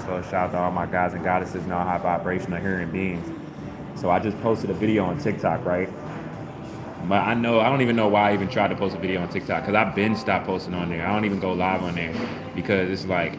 So shout out to all my guys and goddesses and all high vibrational hearing beings. So I just posted a video on TikTok, right? But I don't even know why I even tried to post a video on TikTok because I've been stopped posting on there. I don't even go live on there because it's like,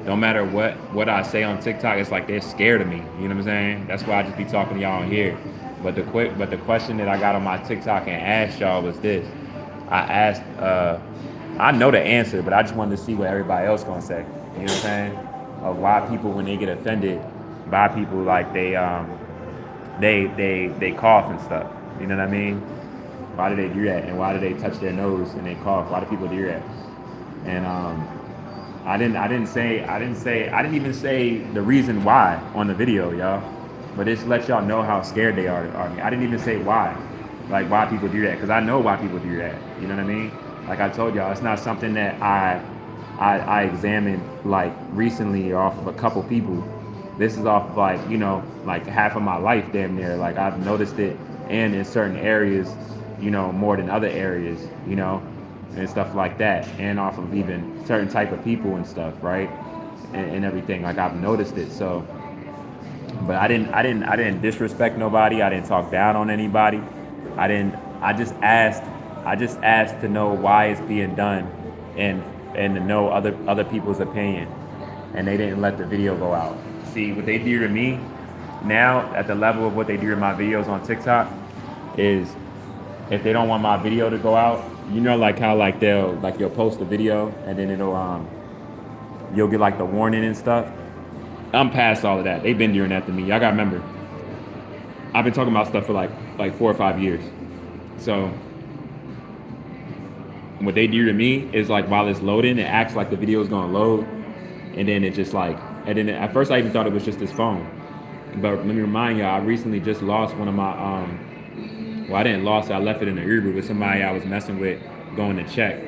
no matter what I say on TikTok, it's like they're scared of me. You know what I'm saying? That's why I just be talking to y'all on here. But the question that I got on my TikTok and asked y'all was this. I asked, I know the answer, but I just wanted to see what everybody else gonna say. You know what I'm saying? Of why people when they get offended by people like they cough and stuff. You know what I mean? Why do they do that? And why do they touch their nose and they cough? Why do people do that? And I didn't even say the reason why on the video, y'all. But it's let y'all know how scared they are of me. I didn't even say why, like why people do that, because I know why people do that. You know what I mean? Like I told y'all, it's not something that I examined like recently or off of a couple people. This is off of like half of my life, damn near. Like I've noticed it, and in certain areas, more than other areas, and stuff like that, and off of even certain type of people and stuff, right, and everything. Like I've noticed it. So, but I didn't disrespect nobody. I didn't talk down on anybody. I didn't. I just asked. I just asked to know why it's being done, and to know other people's opinion, and they didn't let the video go out. See what they do to me now at the level of what they do to my videos on TikTok is, if they don't want my video to go out, like how like you'll post a video and then you'll get like the warning and stuff. I'm past all of that. They've been doing that to me. Y'all gotta remember, I've been talking about stuff for like 4 or 5 years. So what they do to me is like while it's loading, it acts like the video is gonna load, and then it just like, and then at first I even thought it was just this phone. But let me remind y'all, I recently just lost one of my well, I didn't lost it. I left it in the Uber with somebody I was messing with going to check,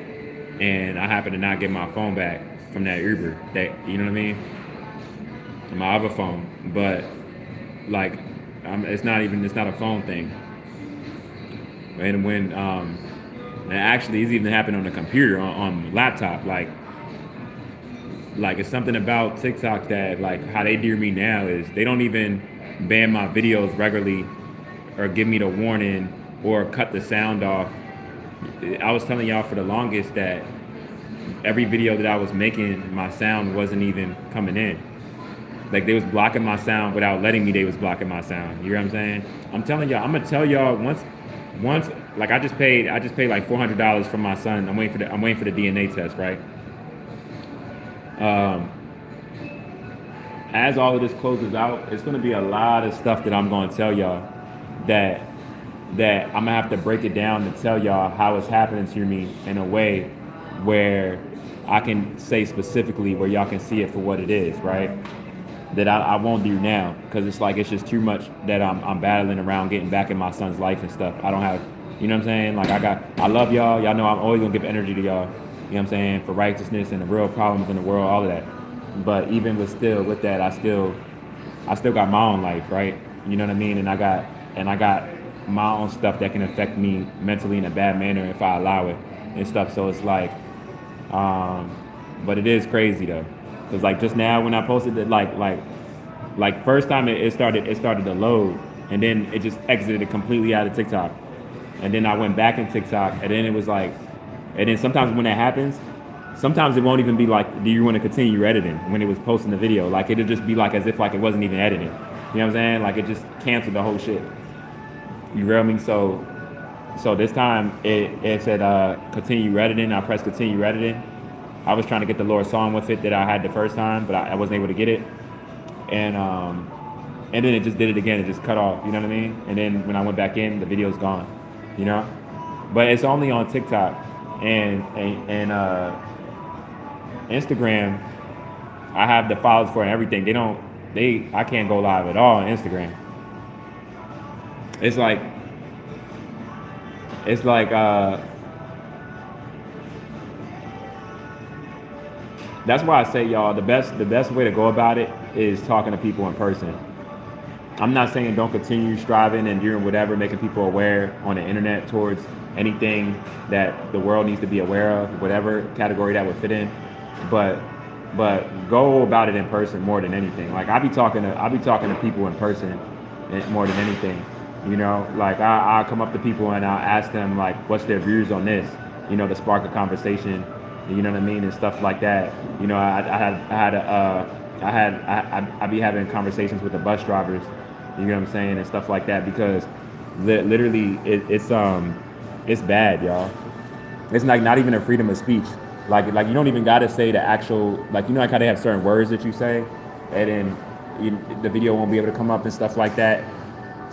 and I happened to not get my phone back from that Uber. That, you know what I mean? My other phone, but like, it's not a phone thing. And when and actually, it's even happened on the computer, on laptop. Like it's something about TikTok that like how they do me now is they don't even ban my videos regularly or give me the warning or cut the sound off. I was telling y'all for the longest that every video that I was making, my sound wasn't even coming in. Like they was blocking my sound without letting me. They was blocking my sound. You know what I'm saying? I'm telling y'all. I'm gonna tell y'all once. Like I just paid like $400 for my son. I'm waiting for the DNA test, right? As all of this closes out, it's gonna be a lot of stuff that I'm gonna tell y'all that I'm gonna have to break it down to tell y'all how it's happening to me in a way where I can say specifically where y'all can see it for what it is, right? That I won't do now, because it's just too much that I'm battling around getting back in my son's life and stuff. I don't have, you know what I'm saying? Like I love y'all. Y'all know I'm always gonna give energy to y'all. You know what I'm saying? For righteousness and the real problems in the world, all of that. But even with that, I still got my own life, right? You know what I mean? And I got my own stuff that can affect me mentally in a bad manner if I allow it and stuff. So it's like, but it is crazy though. Cause like just now when I posted it, like first time it started to load, and then it just exited completely out of TikTok, and then I went back in TikTok, and then it was like, and then sometimes when that happens, sometimes it won't even be like, do you want to continue editing when it was posting the video? Like it'll just be like as if like it wasn't even editing. You know what I'm saying? Like it just canceled the whole shit. You feel me? So this time it said continue editing. I pressed continue editing. I was trying to get the Lord's song with it that I had the first time, but I wasn't able to get it. And then it just did it again. It just cut off. You know what I mean? And then when I went back in, the video's gone. You know? But it's only on TikTok and Instagram. I have the files for it and everything. I can't go live at all on Instagram. It's like that's why I say, y'all, the best way to go about it is talking to people in person. I'm not saying don't continue striving and doing whatever, making people aware on the internet towards anything that the world needs to be aware of, whatever category that would fit in. But but go about it in person more than anything. Like I be talking to people in person more than anything. You know, like I come up to people and I'll ask them like, what's their views on this? You know, to spark a conversation. You know what I mean, and stuff like that. You know, I be having conversations with the bus drivers. You know what I'm saying, and stuff like that because literally it's bad, y'all. It's like not even a freedom of speech. Like you don't even gotta say the actual like you know like how they have certain words that you say, and then the video won't be able to come up and stuff like that.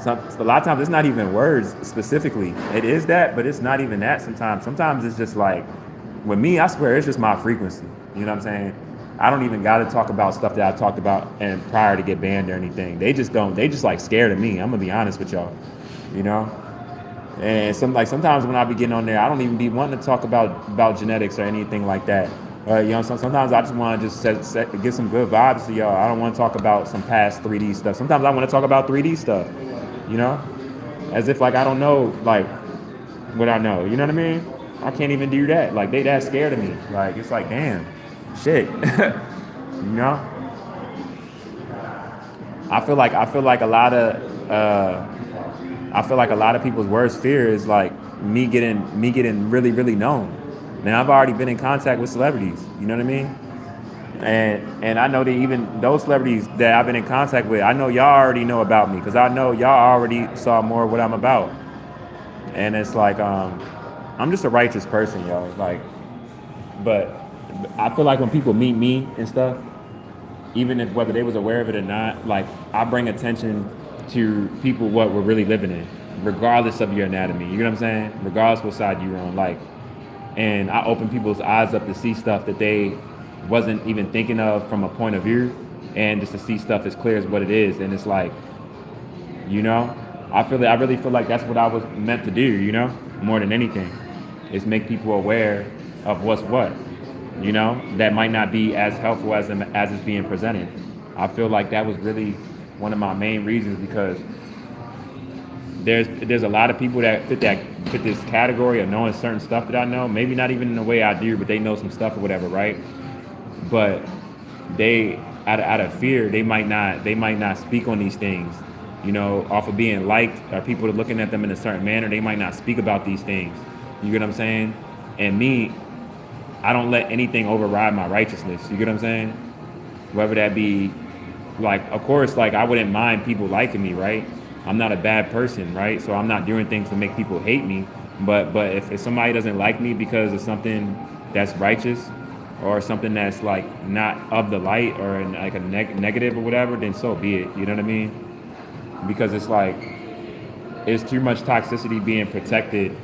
A lot of times it's not even words specifically. It is that, but it's not even that. Sometimes it's just like with me. I swear it's just my frequency. You know what I'm saying? I don't even gotta talk about stuff that I talked about and prior to get banned or anything. They just don't. They just like scared of me. I'm gonna be honest with y'all. You know. And sometimes when I be getting on there, I don't even be wanting to talk about genetics or anything like that. You know, sometimes I just want to just get some good vibes to y'all. I don't want to talk about some past 3D stuff. Sometimes I want to talk about 3D stuff. You know, as if like I don't know like what I know. You know what I mean? I can't even do that. Like they that scared of me. Like it's like damn, shit. You know? I feel like a lot of people's worst fear is like me getting really really known. Now I've already been in contact with celebrities. You know what I mean? And I know that even those celebrities that I've been in contact with, I know y'all already know about me because I know y'all already saw more of what I'm about. And it's like I'm just a righteous person, y'all. Like, but I feel like when people meet me and stuff, even if whether they was aware of it or not, like I bring attention to people what we're really living in, regardless of your anatomy. You know what I'm saying? Regardless what side you're on. Like, and I open people's eyes up to see stuff that they wasn't even thinking of from a point of view, and just to see stuff as clear as what it is. And it's like, you know, I really feel like that's what I was meant to do. You know, more than anything, is make people aware of what's what. You know, that might not be as helpful as it's being presented. I feel like that was really one of my main reasons because there's a lot of people that fit this category of knowing certain stuff that I know. Maybe not even in the way I do, but they know some stuff or whatever, right? But they out of fear, they might not speak on these things. You know, off of being liked or people looking at them in a certain manner, they might not speak about these things. You get what I'm saying? And me, I don't let anything override my righteousness. You get what I'm saying? Whether that be, like, of course, like, I wouldn't mind people liking me, right? I'm not a bad person, right? So I'm not doing things to make people hate me. But if somebody doesn't like me because of something that's righteous or something that's, like, not of the light or like a negative or whatever, then so be it. You know what I mean? Because it's like, it's too much toxicity being protected,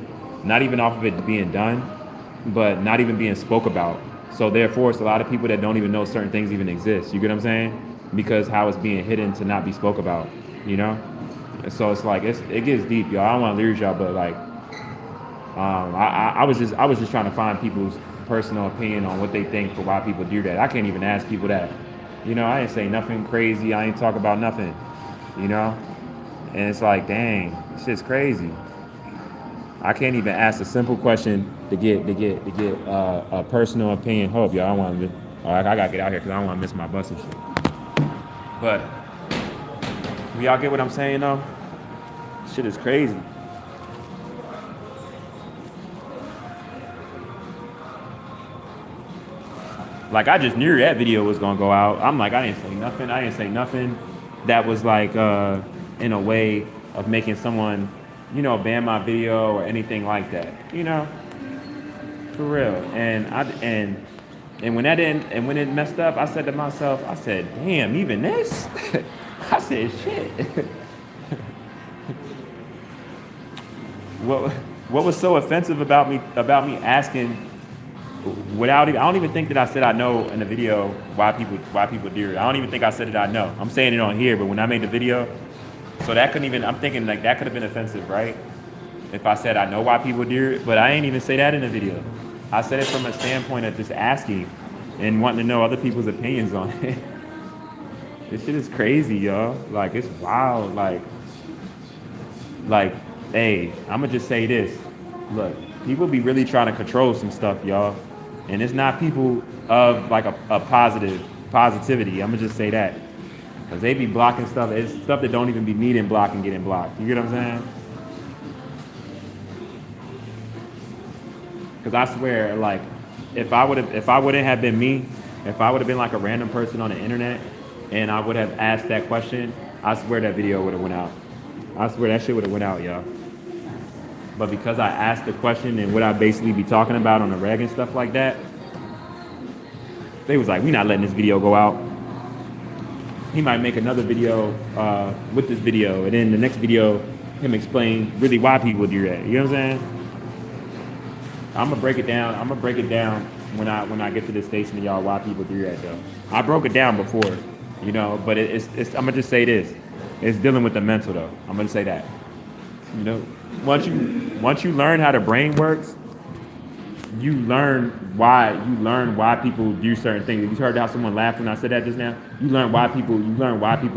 not even off of it being done, but not even being spoke about. So therefore, it's a lot of people that don't even know certain things even exist. You get what I'm saying? Because how it's being hidden to not be spoke about, you know? And so it's like, it gets deep, y'all. I don't want to lose y'all, but like, I was just trying to find people's personal opinion on what they think for why people do that. I can't even ask people that. You know, I ain't say nothing crazy. I ain't talk about nothing, you know? And it's like, dang, this shit's crazy. I can't even ask a simple question to get a personal opinion. Hope y'all, I gotta get out here because I don't want to miss my bus and shit. But y'all get what I'm saying though? Shit is crazy. Like I just knew that video was gonna go out. I'm like, I didn't say nothing that was like in a way of making someone, you know, ban my video or anything like that. You know, for real. And when when it messed up, I said to myself, I said, damn, even this? I said, shit. What was so offensive about me asking without even, I don't even think that I said I know in the video why people do it. I don't even think I said it I know. I'm saying it on here, but when I made the video, so that couldn't even, I'm thinking like that could have been offensive, right? If I said I know why people do it, but I ain't even say that in the video. I said it from a standpoint of just asking and wanting to know other people's opinions on it. This shit is crazy, y'all. Like, it's wild. Like, hey, I'ma just say this. Look, people be really trying to control some stuff, y'all. And it's not people of like a positivity. I'm gonna just say that. Cause they be blocking stuff. It's stuff that don't even be needing blocking getting blocked. You get what I'm saying? Cause I swear, like, if I wouldn't have been me, if I would have been like a random person on the internet, and I would have asked that question, I swear that video would have went out. I swear that shit would have went out, y'all. But because I asked the question and what I basically be talking about on the reg and stuff like that, they was like, we not letting this video go out. He might make another video with this video, and then the next video, him explain really why people do that. You know what I'm saying? I'm gonna break it down. I'm gonna break it down when I get to this station of y'all why people do that though. I broke it down before, you know, but it's I'm gonna just say this. It's dealing with the mental though. I'm gonna say that. You know, once you learn how the brain works, you learn why people do certain things. You heard how someone laughed when I said that just now. You learn why people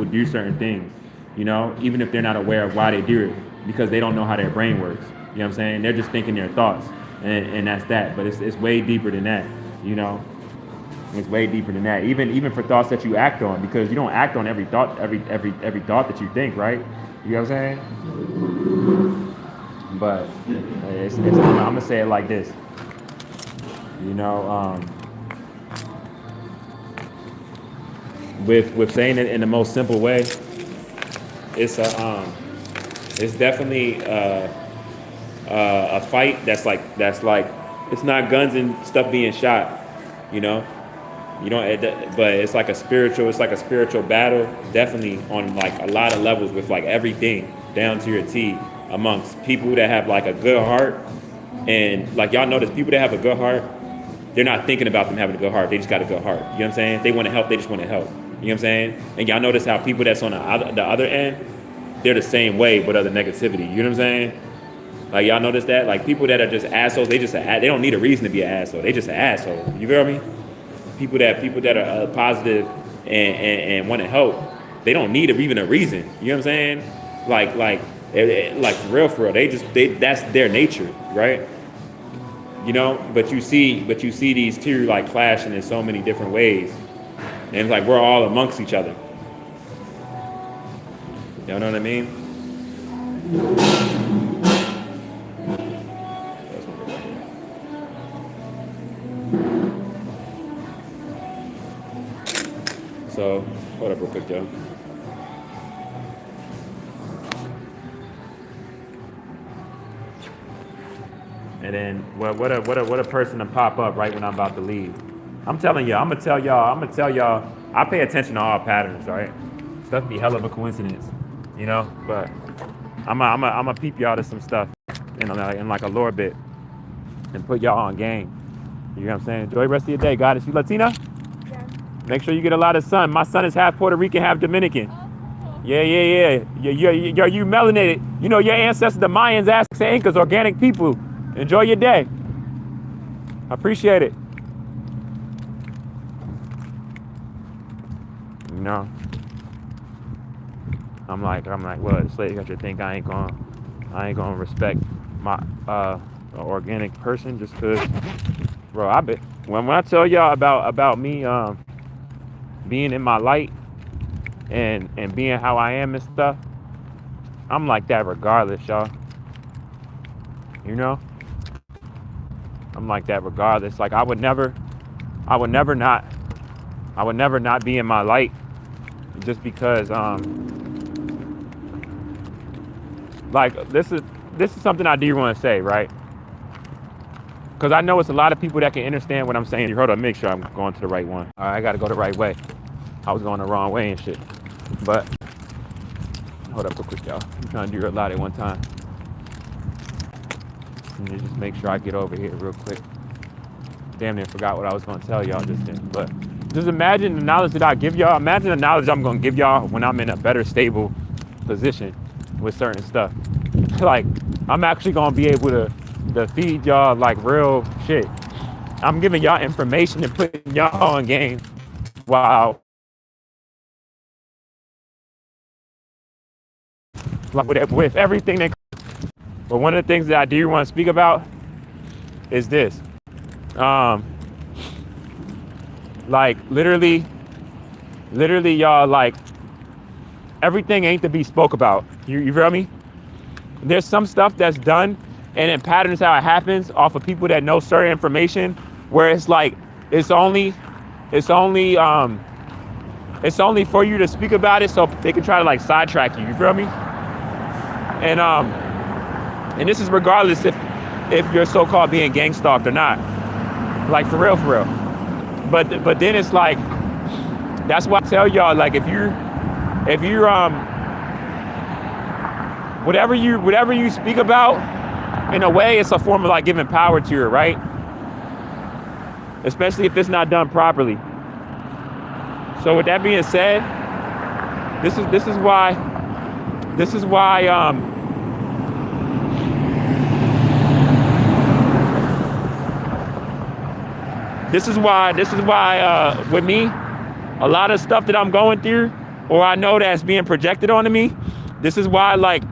do certain things. You know, even if they're not aware of why they do it, because they don't know how their brain works. You know what I'm saying? They're just thinking their thoughts, and that's that. But it's way deeper than that. You know, it's way deeper than that. Even for thoughts that you act on, because you don't act on every thought that you think, right? You know what I'm saying? But I'm gonna say it like this. You know, with saying it in the most simple way, it's definitely a fight that's like it's not guns and stuff being shot, you know. You don't, but it's like a spiritual battle, definitely on like a lot of levels with like everything down to your T amongst people that have like a good heart, and like y'all notice people that have a good heart, they're not thinking about them having a good heart. They just got a good heart. You know what I'm saying? They want to help. They just want to help. You know what I'm saying? And y'all notice how people that's on the other end, they're the same way, but other negativity. You know what I'm saying? Like y'all notice that? Like people that are just assholes, they don't need a reason to be an asshole. They just an asshole. You feel me? People that are positive and want to help, they don't need even a reason. You know what I'm saying? Like for real. That's their nature, right? You know, but you see these two like clashing in so many different ways, and it's like we're all amongst each other. Y'all know what I mean? So, hold up real quick, Joe. And then what a person to pop up right when I'm about to leave. I'm telling y'all, I'm gonna tell y'all, I pay attention to all patterns, right? Stuff be hell of a coincidence, you know, but I'm gonna peep y'all to some stuff in like a lore bit and put y'all on game. You know what I'm saying? Enjoy the rest of your day, God. Is you Latina? Yeah. Make sure you get a lot of sun. My son is half Puerto Rican, half Dominican. Yeah. You melanated. You know, your ancestors, the Mayans, Aztecs, and Incas, organic people. Enjoy your day. I appreciate it. You know, I'm like, well, this lady got you think I ain't gonna respect my organic person just cause, bro. I bet when I tell y'all about me being in my light and being how I am and stuff, I'm like that regardless, y'all. You know, I'm like that regardless. Like I would never not be in my light just because like this is something I do want to say, right? Because I know it's a lot of people that can understand what I'm saying. Hold on, make sure I'm going to the right one. All right, I got to go the right way. I was going the wrong way and shit. But hold up real quick, y'all. I'm trying to do a lot at one time. Let me just make sure I get over here real quick. Damn near forgot what I was going to tell y'all just then. But just imagine the knowledge that I give y'all. Imagine the knowledge I'm going to give y'all when I'm in a better, stable position with certain stuff. Like, I'm actually going to be able to feed y'all, like, real shit. I'm giving y'all information and putting y'all on game. Wow. Like, with everything that... But one of the things that I do want to speak about is this. Like literally, y'all, like everything ain't to be spoke about. You feel me? There's some stuff that's done and in patterns how it happens off of people that know certain information where it's like it's only for you to speak about it so they can try to like sidetrack you. You feel me? And this is regardless if you're so-called being gang stalked or not. Like for real. But then it's like, that's why I tell y'all, like if you're whatever you speak about, in a way it's a form of like giving power to it, right? Especially if it's not done properly. So with that being said, this is why with me, a lot of stuff that I'm going through, or I know that's being projected onto me, this is why, like,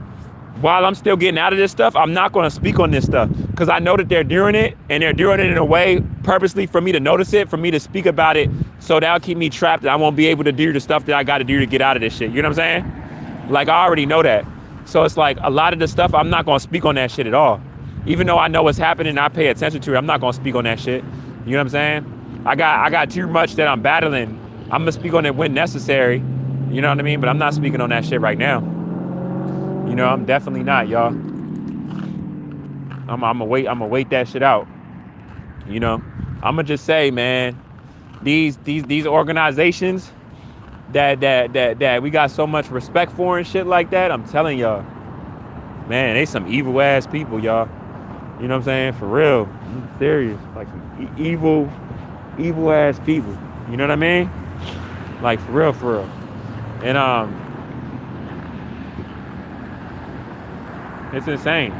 while I'm still getting out of this stuff, I'm not going to speak on this stuff because I know that they're doing it, and they're doing it in a way purposely for me to notice it, for me to speak about it, so that'll keep me trapped and I won't be able to do the stuff that I got to do to get out of this shit. You know what I'm saying? Like, I already know that. So it's like a lot of the stuff, I'm not going to speak on that shit at all. Even though I know what's happening and I pay attention to it, I'm not going to speak on that shit. You know what I'm saying? I got too much that I'm battling. I'm going to speak on it when necessary. You know what I mean? But I'm not speaking on that shit right now. You know, I'm definitely not, y'all. I'm gonna wait that shit out. You know, I'm gonna just say, man, these organizations that we got so much respect for and shit like that, I'm telling y'all, man, they some evil ass people, y'all. You know what I'm saying? For real. I'm serious. Like some evil ass people. You know what I mean? Like for real. And it's insane.